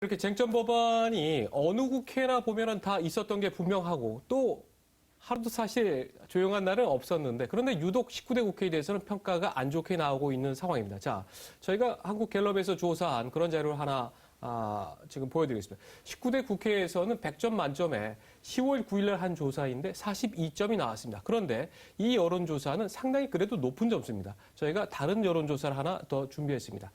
이렇게 쟁점 법안이 어느 국회나 보면은 다 있었던 게 분명하고 또 하루도 사실 조용한 날은 없었는데 그런데 유독 19대 국회에 대해서는 평가가 안 좋게 나오고 있는 상황입니다. 자, 저희가 한국갤럽에서 조사한 그런 자료를 하나 지금 보여드리겠습니다. 19대 국회에서는 100점 만점에 10월 9일 날 한 조사인데 42점이 나왔습니다. 그런데 이 여론조사는 상당히 그래도 높은 점수입니다. 저희가 다른 여론조사를 하나 더 준비했습니다.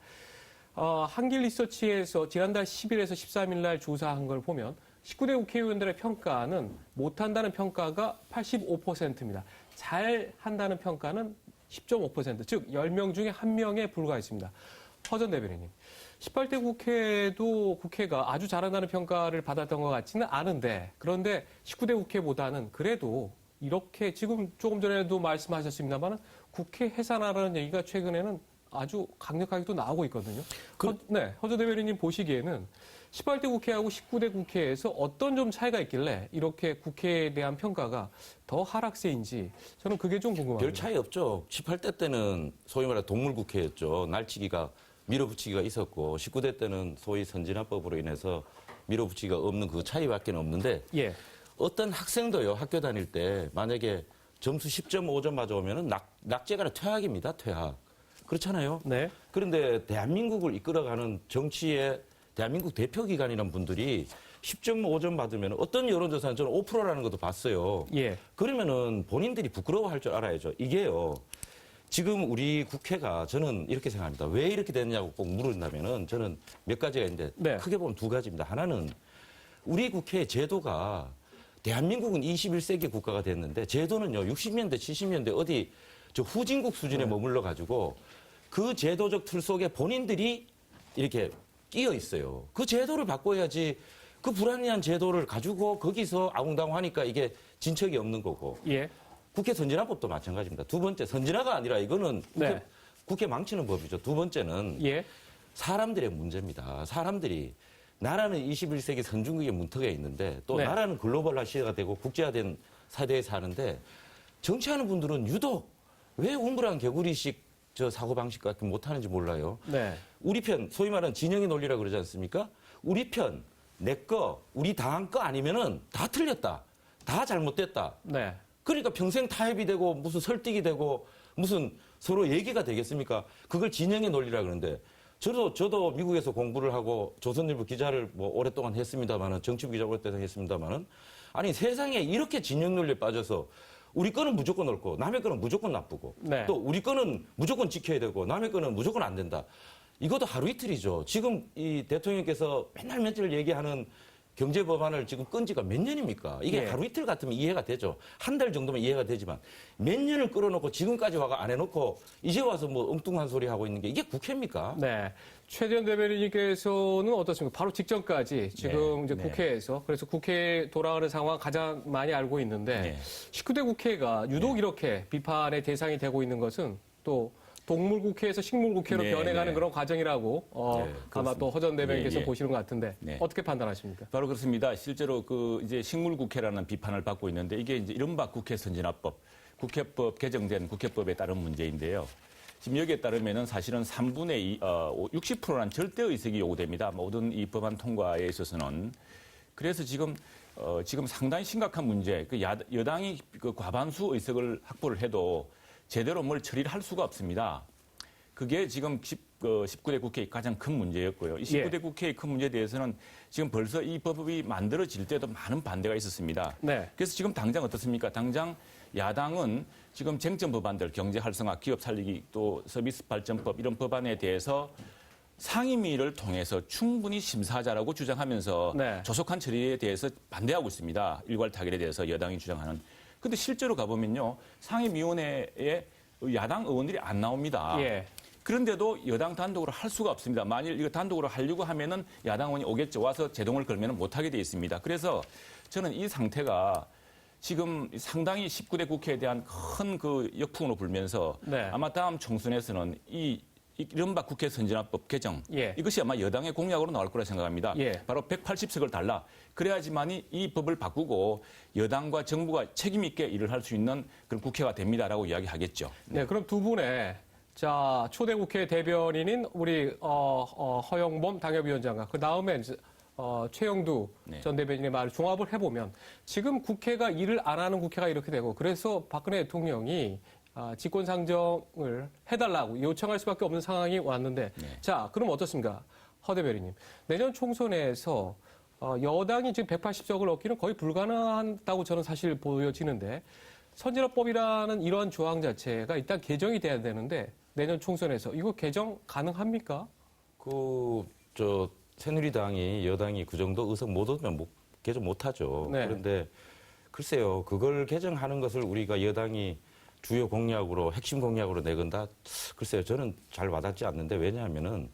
한길리서치에서 지난달 10일에서 13일 날 조사한 걸 보면 19대 국회의원들의 평가는 못한다는 평가가 85%입니다. 잘한다는 평가는 10.5%, 즉 10명 중에 1명에 불과했습니다. 허전 대변인님, 18대 국회도 국회가 아주 잘한다는 평가를 받았던 것 같지는 않은데 그런데 19대 국회보다는 그래도 이렇게 지금 조금 전에도 말씀하셨습니다만 국회 해산하라는 얘기가 최근에는 아주 강력하게 또 나오고 있거든요. 허전 대변인님 보시기에는 18대 국회하고 19대 국회에서 어떤 좀 차이가 있길래 이렇게 국회에 대한 평가가 더 하락세인지 저는 그게 좀 궁금합니다. 별 차이 없죠. 18대 때는 소위 말해 동물국회였죠. 날치기가 밀어붙이기가 있었고 19대 때는 소위 선진화법으로 인해서 밀어붙이기가 없는 그 차이밖에 없는데 예. 어떤 학생도요. 학교 다닐 때 만약에 점수 10.5점 맞아오면 낙제가 퇴학입니다. 퇴학. 그렇잖아요. 네. 그런데 대한민국을 이끌어가는 정치의 대한민국 대표기관이라는 분들이 10.5점 받으면 어떤 여론조사는 저는 5%라는 것도 봤어요. 예. 그러면은 본인들이 부끄러워할 줄 알아야죠. 이게요. 지금 우리 국회가 저는 이렇게 생각합니다. 왜 이렇게 됐냐고 꼭 물은다면은 저는 몇 가지가 있는데 네. 크게 보면 두 가지입니다. 하나는 우리 국회 제도가 대한민국은 21세기 국가가 됐는데 제도는요 60년대 70년대 어디 저 후진국 수준에 머물러 가지고 그 제도적 틀 속에 본인들이 이렇게 끼어 있어요. 그 제도를 바꿔야지 그 불합리한 제도를 가지고 거기서 아웅다웅하니까 이게 진척이 없는 거고. 예. 국회 선진화법도 마찬가지입니다. 두 번째 선진화가 아니라 이거는 네. 국회 망치는 법이죠. 두 번째는 예. 사람들의 문제입니다. 사람들이 나라는 21세기 선진국의 문턱에 있는데 또 네. 나라는 글로벌화 시대가 되고 국제화된 사회에 사는데 정치하는 분들은 유독 왜 우물한 개구리식 저 사고방식 같은 못하는지 몰라요. 네. 우리 편, 소위 말하는 진영의 논리라고 그러지 않습니까? 우리 편, 내 거, 우리 당한 거 아니면은 다 틀렸다. 다 잘못됐다. 네. 그러니까 평생 타협이 되고 무슨 설득이 되고 무슨 서로 얘기가 되겠습니까? 그걸 진영의 논리라 그러는데 저도 미국에서 공부를 하고 조선일보 기자를 뭐 오랫동안 했습니다만은 정치부 기자 오랫동안 했습니다만은 아니 세상에 이렇게 진영 논리에 빠져서 우리 거는 무조건 옳고 남의 거는 무조건 나쁘고 네. 또 우리 거는 무조건 지켜야 되고 남의 거는 무조건 안 된다. 이것도 하루 이틀이죠. 지금 이 대통령께서 맨날 며칠 얘기하는 경제 법안을 지금 끈 지가 몇 년입니까? 이게 예. 하루 이틀 같으면 이해가 되죠. 한 달 정도면 이해가 되지만 몇 년을 끌어놓고 지금까지 와가 안 해놓고 이제 와서 뭐 엉뚱한 소리 하고 있는 게 이게 국회입니까? 네. 최재현 대변인님께서는 어떻습니까? 바로 직전까지 지금 네. 이제 네. 국회에서 그래서 국회 돌아가는 상황 가장 많이 알고 있는데 네. 19대 국회가 유독 이렇게 비판의 대상이 되고 있는 것은 또 동물국회에서 식물국회로 네, 변해가는 네. 그런 과정이라고 아마 또 허전 대변인께서 예, 예. 보시는 것 같은데 네. 어떻게 판단하십니까? 바로 그렇습니다. 실제로 그 이제 식물국회라는 비판을 받고 있는데 이게 이제 이른바 국회 선진화법, 국회법 개정된 국회법에 따른 문제인데요. 지금 여기에 따르면은 사실은 3분의 2, 60%란 절대 의석이 요구됩니다. 모든 이 법안 통과에 있어서는. 그래서 지금 상당히 심각한 문제, 그 여당이 그 과반수 의석을 확보를 해도 제대로 뭘 처리를 할 수가 없습니다. 그게 지금 19대 국회의 가장 큰 문제였고요. 이 19대 국회의 큰 문제에 대해서는 지금 벌써 이 법이 만들어질 때도 많은 반대가 있었습니다. 네. 그래서 지금 당장 어떻습니까? 당장 야당은 지금 쟁점 법안들, 경제 활성화, 기업 살리기, 또 서비스 발전법 이런 법안에 대해서 상임위를 통해서 충분히 심사하자라고 주장하면서 네. 조속한 처리에 대해서 반대하고 있습니다. 일괄 타결에 대해서 여당이 주장하는. 근데 실제로 가보면요. 상임위원회에 야당 의원들이 안 나옵니다. 예. 그런데도 여당 단독으로 할 수가 없습니다. 만일 이거 단독으로 하려고 하면은 야당 의원이 오겠죠. 와서 제동을 걸면 못하게 돼 있습니다. 그래서 저는 이 상태가 지금 상당히 19대 국회에 대한 큰 그 역풍으로 불면서 네. 아마 다음 총선에서는 이른바 국회 선진화법 개정 예. 이것이 아마 여당의 공약으로 나올 거라 생각합니다. 예. 바로 180석을 달라. 그래야지만이 이 법을 바꾸고 여당과 정부가 책임 있게 일을 할 수 있는 그런 국회가 됩니다라고 이야기하겠죠. 네, 그럼 두 분의 초대 국회 대변인인 우리 허영범 당협위원장과 그 다음에 최영두 네. 전 대변인의 말을 종합을 해보면 지금 국회가 일을 안 하는 국회가 이렇게 되고 그래서 박근혜 대통령이 직권상정을 해달라고 요청할 수밖에 없는 상황이 왔는데 네. 자, 그럼 어떻습니까? 허 대변인님. 내년 총선에서 여당이 지금 180석을 얻기는 거의 불가능하다고 저는 사실 보여지는데 선진화법이라는 이러한 조항 자체가 일단 개정이 돼야 되는데 내년 총선에서 이거 개정 가능합니까? 새누리당이 여당이 그 정도 의석 못 얻으면 개정 못 하죠. 네. 그런데 글쎄요, 그걸 개정하는 것을 우리가 여당이 주요 공약으로 핵심 공약으로 내건다. 글쎄요, 저는 잘 와닿지 않는데 왜냐하면은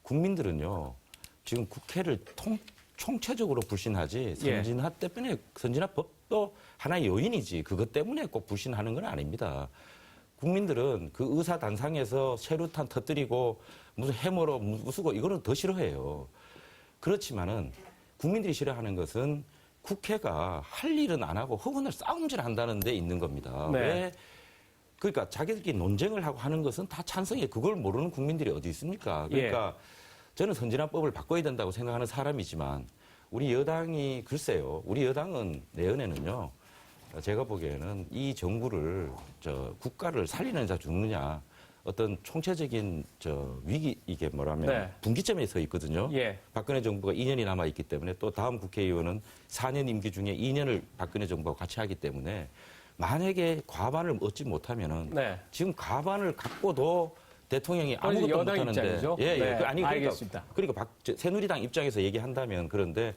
국민들은요 지금 국회를 총체적으로 불신하지 선진화 때문에 선진화법도 하나의 요인이지 그것 때문에 꼭 불신하는 건 아닙니다. 국민들은 그 의사 단상에서 세루탄 터뜨리고 무슨 해머로 무수고 이거는 더 싫어해요. 그렇지만은 국민들이 싫어하는 것은 국회가 할 일은 안 하고 허구날 싸움질 한다는 데 있는 겁니다. 네. 왜? 그러니까 자기들끼리 논쟁을 하고 하는 것은 다 찬성해. 그걸 모르는 국민들이 어디 있습니까? 그러니까 저는 선진화법을 바꿔야 된다고 생각하는 사람이지만 우리 여당이 글쎄요. 우리 여당은 내년에는요. 제가 보기에는 이 정부를 국가를 살리느냐 죽느냐 어떤 총체적인 위기 이게 뭐라면 분기점에 서 있거든요. 박근혜 정부가 2년이 남아 있기 때문에 또 다음 국회의원은 4년 임기 중에 2년을 박근혜 정부와 같이 하기 때문에 만약에 과반을 얻지 못하면은 지금 과반을 갖고도 대통령이 아무것도 못하는데 그러니까 새누리당 입장에서 얘기한다면 그런데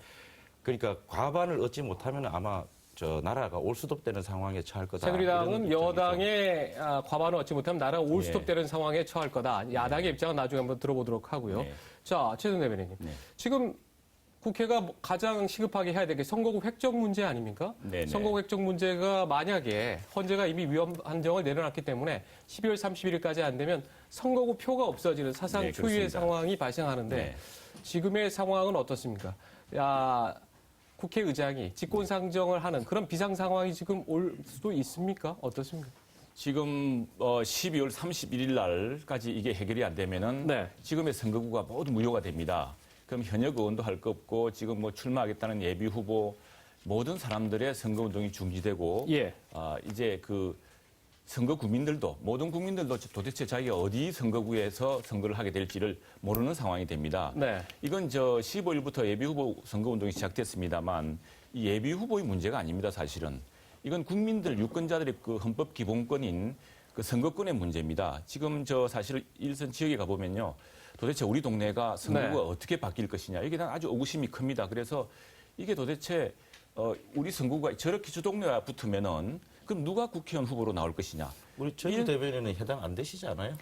그러니까 과반을 얻지 못하면 아마 나라가 올수톱되는 상황에 처할 거다. 새누리당은 여당의 과반을 얻지 못하면 나라가 올수톱되는 상황에 처할 거다. 야당의 입장은 나중에 한번 들어보도록 하고요. 자, 최선 대변인님. 지금 국회가 가장 시급하게 해야 될 게 선거구 획정 문제 아닙니까? 선거구 획정 문제가 만약에 헌재가 이미 위헌 판정을 내려놨기 때문에 12월 31일까지 안 되면 선거구 표가 없어지는 사상 초유의 상황이 발생하는데 지금의 상황은 어떻습니까? 국회의장이 직권상정을 하는 그런 비상 상황이 지금 올 수도 있습니까? 어떻습니까? 지금 12월 31일 날까지 이게 해결이 안 되면은 지금의 선거구가 모두 무효가 됩니다. 그럼 현역 의원도 할 거 없고 지금 출마하겠다는 예비 후보 모든 사람들의 선거 운동이 중지되고 이제 그 선거 국민들도 모든 국민들도 도대체 자기가 어디 선거구에서 선거를 하게 될지를 모르는 상황이 됩니다. 이건 15일부터 예비 후보 선거 운동이 시작됐습니다만 이 예비 후보의 문제가 아닙니다. 사실은 이건 국민들 유권자들의 그 헌법 기본권인 그 선거권의 문제입니다. 지금 사실 일선 지역에 가보면요. 도대체 우리 동네가 선거구가 어떻게 바뀔 것이냐. 이게 난 아주 의구심이 큽니다. 그래서 이게 도대체 우리 선거구가 저렇게 저 동네와 붙으면은 그럼 누가 국회의원 후보로 나올 것이냐. 우리 최주 대변인은 해당 안 되시지 않아요?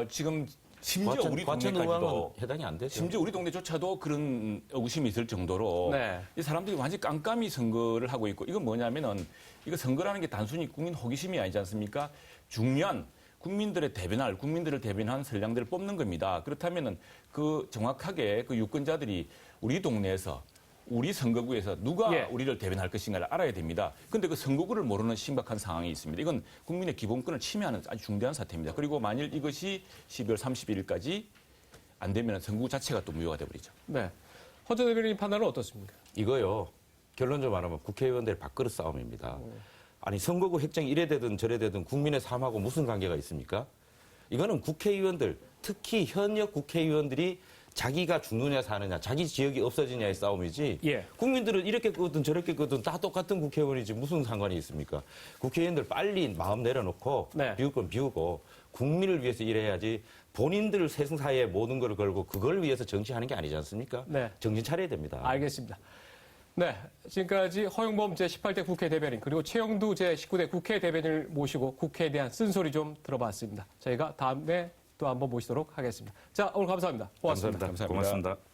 지금 심지어 우리 동네까지도 해당이 안 되죠. 심지어 우리 동네조차도 그런 의구심이 있을 정도로 이 사람들이 완전히 깜깜이 선거를 하고 있고 이건 뭐냐면은 이거 선거라는 게 단순히 국민 호기심이 아니지 않습니까? 중요한 국민들을 대변한 선량들을 뽑는 겁니다. 그렇다면은 그 정확하게 그 유권자들이 우리 동네에서 우리 선거구에서 누가 우리를 대변할 것인가를 알아야 됩니다. 그런데 그 선거구를 모르는 심각한 상황이 있습니다. 이건 국민의 기본권을 침해하는 아주 중대한 사태입니다. 그리고 만일 이것이 12월 31일까지 안 되면 선거구 자체가 또 무효가 돼버리죠. 허 전 대변인 판단은 어떻습니까? 이거요. 결론적으로 말하면 국회의원들 밥그릇 싸움입니다. 아니 선거구 획정이 이래 되든 저래 되든 국민의 삶하고 무슨 관계가 있습니까? 이거는 국회의원들, 특히 현역 국회의원들이 자기가 죽느냐 사느냐, 자기 지역이 없어지냐의 싸움이지 국민들은 이렇게 끄든 저렇게 끄든 다 똑같은 국회의원이지 무슨 상관이 있습니까? 국회의원들 빨리 마음 내려놓고 비울 건 비우고 국민을 위해서 일해야지 본인들 세상사에 모든 걸 걸고 그걸 위해서 정치하는 게 아니지 않습니까? 정신 차려야 됩니다. 알겠습니다. 지금까지 허용범 제18대 국회 대변인 그리고 최영두 제19대 국회 대변인을 모시고 국회에 대한 쓴소리 좀 들어봤습니다. 저희가 다음에 또 한번 모시도록 하겠습니다. 자, 오늘 감사합니다. 고맙습니다. 감사합니다. 고맙습니다.